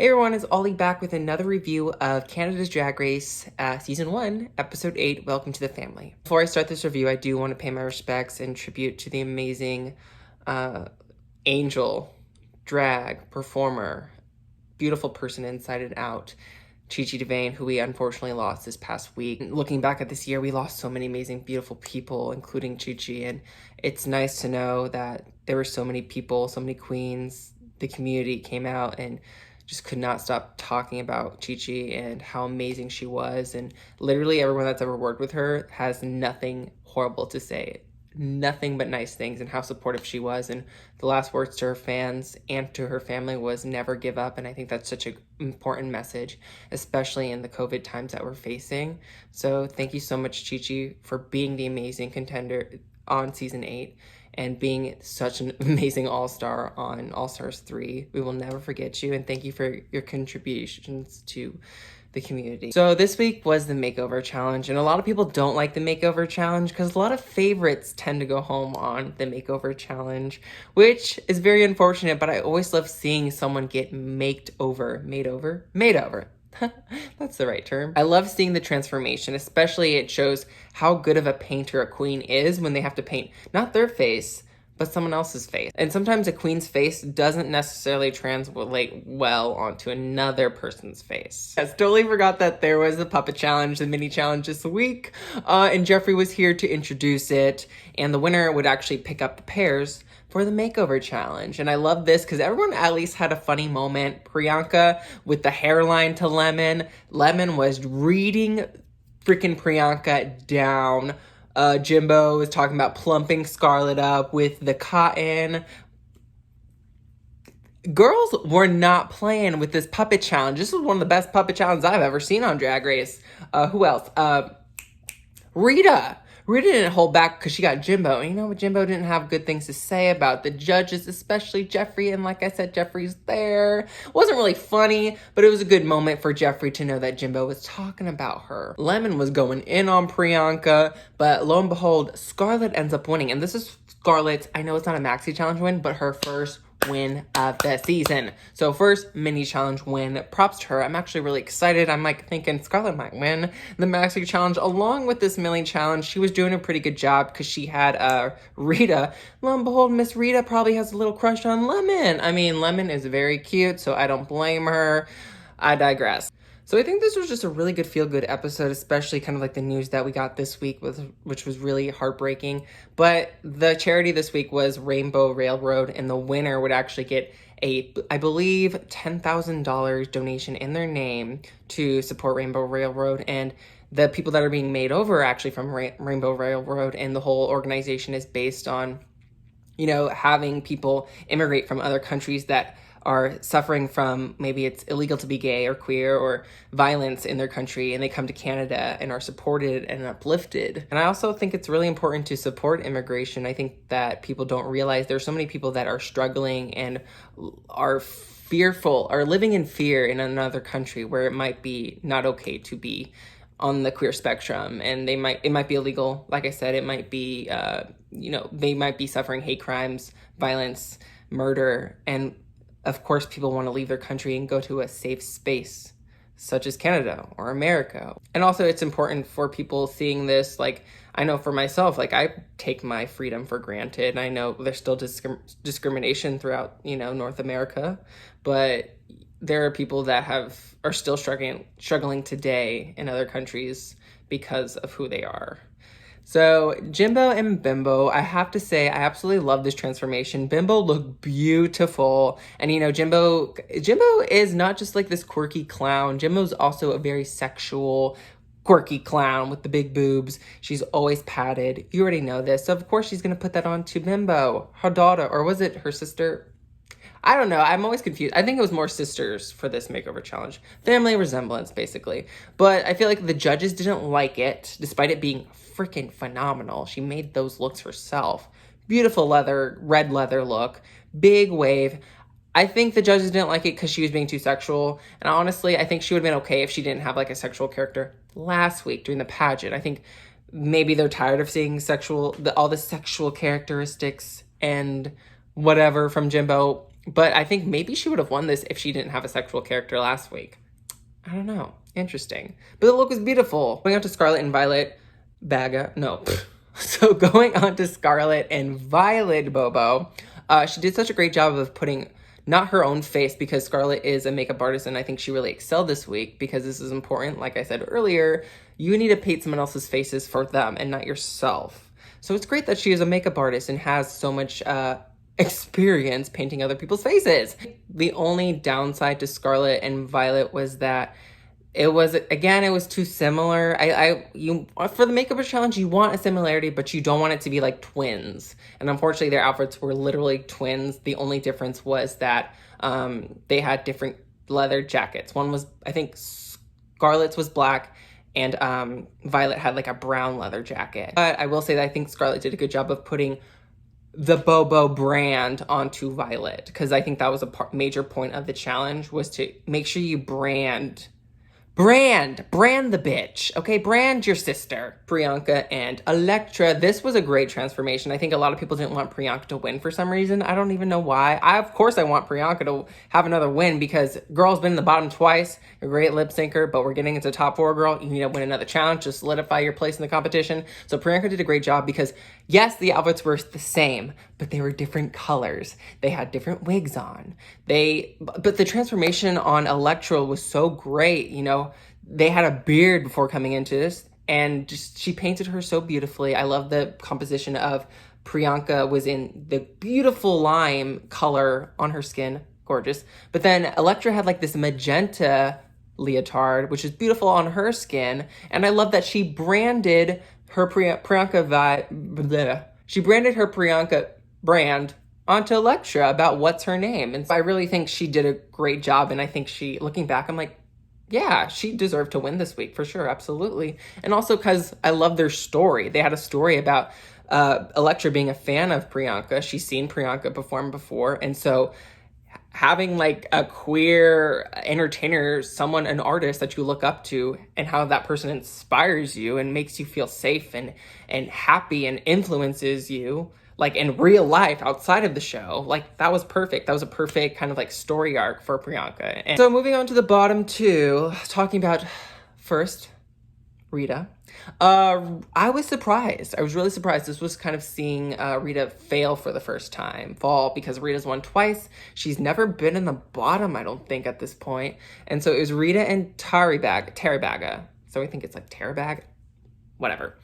Hey everyone, it's Ollie back with another review of Canada's Drag Race, Season 1, Episode 8, Welcome to the Family. Before I start this review, I do want to pay my respects and tribute to the amazing angel, drag, performer, beautiful person inside and out, Chi Chi Devayne, who we unfortunately lost this past week. Looking back at this year, we lost so many amazing, beautiful people, including Chi Chi, and it's nice to know that there were so many people, so many queens. The community came out and just could not stop talking about Chi Chi and how amazing she was. And literally everyone that's ever worked with her has nothing horrible to say. Nothing but nice things and how supportive she was. And the last words to her fans and to her family was never give up. And I think that's such an important message, especially in the COVID times that we're facing. So thank you so much, Chi Chi, for being the amazing contender on Season 8. And being such an amazing all-star on All-Stars 3. We will never forget you, and thank you for your contributions to the community. So this week was the makeover challenge, and a lot of people don't like the makeover challenge because a lot of favorites tend to go home on the makeover challenge, which is very unfortunate, but I always love seeing someone get made over. That's the right term. I love seeing the transformation, especially it shows how good of a painter a queen is when they have to paint not their face, but someone else's face. And sometimes a queen's face doesn't necessarily translate well onto another person's face. I totally forgot that there was a puppet challenge, the mini challenge this week, and Jeffree was here to introduce it, and the winner would actually pick up the pairs for the makeover challenge. And I love this because everyone at least had a funny moment. Priyanka with the hairline to Lemon. Lemon was reading freaking Priyanka down. Jimbo was talking about plumping Scarlett up with the cotton. Girls were not playing with this puppet challenge. This was one of the best puppet challenges I've ever seen on Drag Race. Who else? Rita didn't hold back because she got Jimbo. And you know what? Jimbo didn't have good things to say about the judges, especially Jeffree. And like I said, Jeffree's there. It wasn't really funny, but it was a good moment for Jeffree to know that Jimbo was talking about her. Lemon was going in on Priyanka, but lo and behold, Scarlett ends up winning. And this is Scarlett's, I know it's not a maxi challenge win, but her first win of the season. So first mini challenge win. Props to her. I'm actually really excited. I'm like thinking Scarlett might win the maxi challenge along with this mini challenge. She was doing a pretty good job because she had Rita. Lo and behold, Miss Rita probably has a little crush on Lemon. I mean, Lemon is very cute, so I don't blame her. I digress. So I think this was just a really good feel-good episode, especially kind of like the news that we got this week, which was really heartbreaking. But the charity this week was Rainbow Railroad, and the winner would actually get I believe, $10,000 donation in their name to support Rainbow Railroad. And the people that are being made over are actually from Rainbow Railroad, and the whole organization is based on, you know, having people immigrate from other countries that are suffering from, maybe it's illegal to be gay or queer or violence in their country, and they come to Canada and are supported and uplifted. And I also think it's really important to support immigration. I think that people don't realize there's so many people that are struggling and are fearful, are living in fear in another country where it might be not okay to be on the queer spectrum, and it might be illegal. Like I said, it might be, they might be suffering hate crimes, violence, murder, and of course, people want to leave their country and go to a safe space, such as Canada or America. And also, it's important for people seeing this, like, I know for myself, like, I take my freedom for granted. I know there's still discrimination throughout, North America, but there are people that are still struggling today in other countries because of who they are. So Jimbo and Bimbo, I have to say, I absolutely love this transformation. Bimbo looked beautiful. And, Jimbo is not just like this quirky clown. Jimbo's also a very sexual, quirky clown with the big boobs. She's always padded. You already know this. So, of course, she's going to put that on to Bimbo, her daughter, or was it her sister? I don't know. I'm always confused. I think it was more sisters for this makeover challenge. Family resemblance, basically. But I feel like the judges didn't like it, despite it being freaking phenomenal. She made those looks herself. Beautiful red leather look. Big wave. I think the judges didn't like it because she was being too sexual. And honestly, I think she would have been okay if she didn't have like a sexual character last week during the pageant. I think maybe they're tired of seeing all the sexual characteristics and whatever from Jimbo. But I think maybe she would have won this if she didn't have a sexual character last week. I don't know. Interesting. But the look was beautiful. Going on to Scarlet and Violet Baga. No. So going on to Scarlet and Violet Bobo. She did such a great job of putting not her own face, because Scarlet is a makeup artist and I think she really excelled this week, because this is important. Like I said earlier, you need to paint someone else's faces for them and not yourself. So it's great that she is a makeup artist and has so much experience painting other people's faces. The only downside to Scarlet and Violet was that it was too similar. You for the makeup challenge, you want a similarity, but you don't want it to be like twins. And unfortunately, their outfits were literally twins. The only difference was that they had different leather jackets. One was, I think, Scarlet's was black, and Violet had like a brown leather jacket. But I will say that I think Scarlet did a good job of putting the Bobo brand onto Violet, because I think that was a major point of the challenge, was to make sure you brand the bitch, okay? Brand your sister. Priyanka and Elektra. This was a great transformation. I think a lot of people didn't want Priyanka to win for some reason. I don't even know why. Of course I want Priyanka to have another win, because girl's been in the bottom twice, a great lip syncer, but we're getting into top 4, girl. You need to win another challenge to solidify your place in the competition. So Priyanka did a great job, because yes, the outfits were the same, but they were different colors. They had different wigs on. But the transformation on Elektra was so great, you know. They had a beard before coming into this, and just she painted her so beautifully. I love the composition of Priyanka was in the beautiful lime color on her skin, gorgeous. But then Elektra had like this magenta leotard, which is beautiful on her skin, and I love that she branded her she branded her Priyanka brand onto Elektra about what's her name. And so I really think she did a great job, and I think looking back, I'm like, yeah, she deserved to win this week for sure, absolutely. And also because I love their story. They had a story about Elektra being a fan of Priyanka. She's seen Priyanka perform before, and so having like a queer entertainer, an artist that you look up to, and how that person inspires you and makes you feel safe and happy and influences you, like in real life outside of the show, like that was perfect. That was a perfect kind of like story arc for Priyanka. And so moving on to the bottom 2, talking about first, Rita. I was surprised. I was really surprised. This was kind of seeing Rita fail for the first time, fall, because Rita's won twice. She's never been in the bottom, I don't think, at this point. And so it was Rita and Tarabaga. So I think it's like Tarabag, whatever.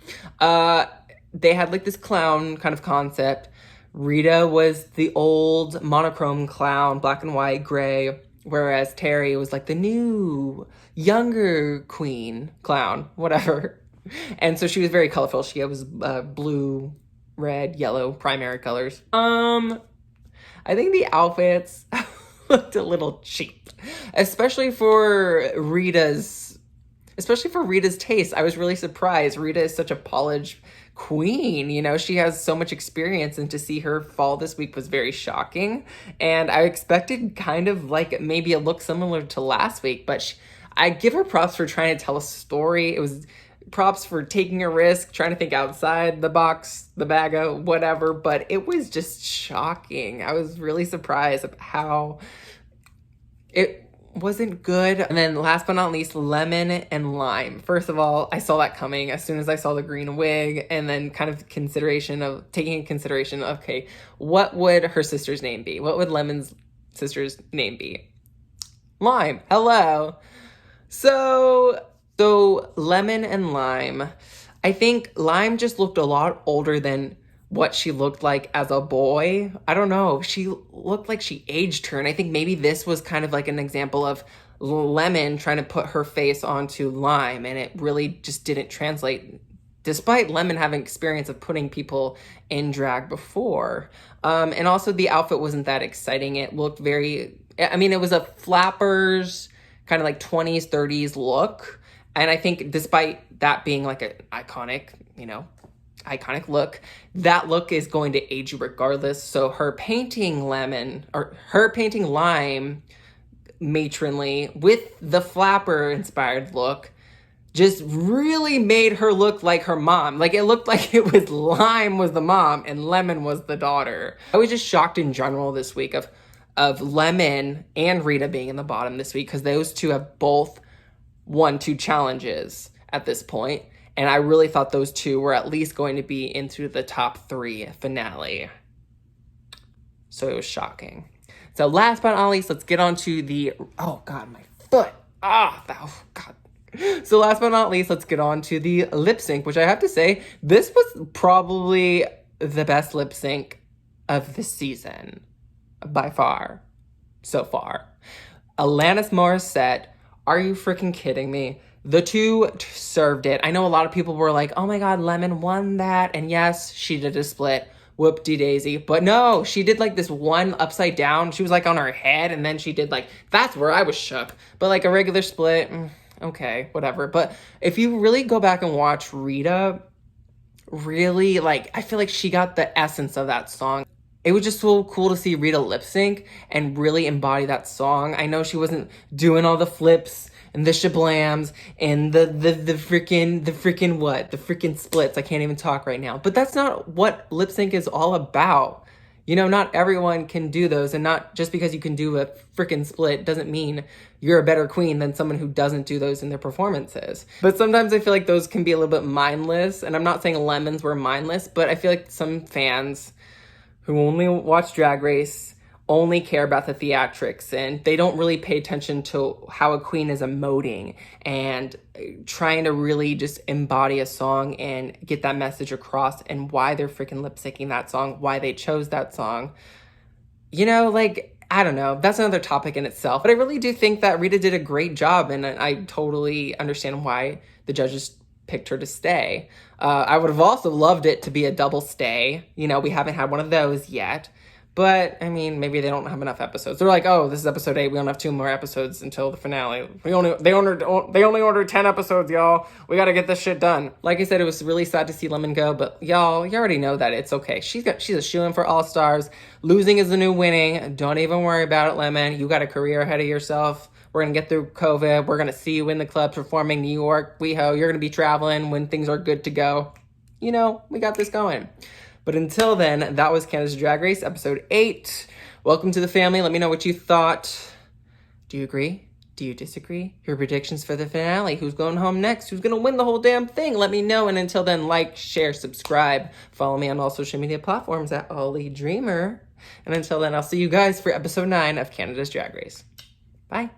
They had like this clown kind of concept. Rita was the old monochrome clown, black and white, gray, whereas Terry was like the new, younger queen clown, whatever. And so she was very colorful. She was blue, red, yellow, primary colors. I think the outfits looked a little cheap, especially for Rita's taste. I was really surprised. Rita is such a polished queen, you know, she has so much experience, and to see her fall this week was very shocking. And I expected kind of like maybe a look similar to last week, but I give her props for trying to tell a story. It was props for taking a risk, trying to think outside the box, the bag of whatever, but it was just shocking. I was really surprised at how it wasn't good. And then last but not least, lemon and lime. First of all, I saw that coming as soon as I saw the green wig, and then kind of taking in consideration, okay, what would her sister's name be? What would Lemon's sister's name be? Lime. Hello. So lemon and lime. I think lime just looked a lot older than what she looked like as a boy. I don't know. She looked like she aged her. And I think maybe this was kind of like an example of Lemon trying to put her face onto Lime, and it really just didn't translate, despite Lemon having experience of putting people in drag before. And also the outfit wasn't that exciting. It looked it was a flappers kind of like 20s, 30s look. And I think despite that being like an iconic look, that look is going to age you regardless. So her painting Lime matronly with the flapper inspired look just really made her look like her mom. Like, it looked like it was Lime was the mom and Lemon was the daughter. I was just shocked in general this week of of Lemon and Rita being in the bottom this week, because those two have both won 2 challenges at this point. And I really thought those two were at least going to be into the top 3 finale. So it was shocking. So last but not least, let's get on to the, oh God, my foot. Oh God. So last but not least, let's get on to the lip sync, which I have to say, this was probably the best lip sync of the season by far, so far. Alanis Morissette, are you freaking kidding me? The two served it. I know a lot of people were like, oh my God, Lemon won that. And yes, she did a split. Whoop-de-daisy. But no, she did like this one upside down. She was like on her head, and then she did like, that's where I was shook. But like a regular split, okay, whatever. But if you really go back and watch Rita, really, like, I feel like she got the essence of that song. It was just so cool to see Rita lip sync and really embody that song. I know she wasn't doing all the flips and the shablams and the freaking splits. I can't even talk right now. But that's not what lip sync is all about. You know, not everyone can do those, and not just because you can do a freaking split doesn't mean you're a better queen than someone who doesn't do those in their performances. But sometimes I feel like those can be a little bit mindless, and I'm not saying Lemons were mindless, but I feel like some fans who only watch Drag Race only care about the theatrics, and they don't really pay attention to how a queen is emoting and trying to really just embody a song and get that message across, and why they're freaking lip syncing that song, why they chose that song. You know, like, I don't know. That's another topic in itself. But I really do think that Rita did a great job, and I totally understand why the judges picked her to stay. I would have also loved it to be a double stay. You know, we haven't had one of those yet. But, I mean, maybe they don't have enough episodes. They're like, oh, this is episode 8. We don't have 2 more episodes until the finale. They only ordered 10 episodes, y'all. We got to get this shit done. Like I said, it was really sad to see Lemon go. But, y'all, you already know that it's okay. She's a shoo-in for All-Stars. Losing is the new winning. Don't even worry about it, Lemon. You got a career ahead of yourself. We're going to get through COVID. We're going to see you in the clubs performing New York. WeHo. You're going to be traveling when things are good to go. You know, we got this going. But until then, that was Canada's Drag Race, episode 8. Welcome to the family. Let me know what you thought. Do you agree? Do you disagree? Your predictions for the finale. Who's going home next? Who's going to win the whole damn thing? Let me know. And until then, like, share, subscribe. Follow me on all social media platforms at Ollie Dreamer. And until then, I'll see you guys for episode 9 of Canada's Drag Race. Bye.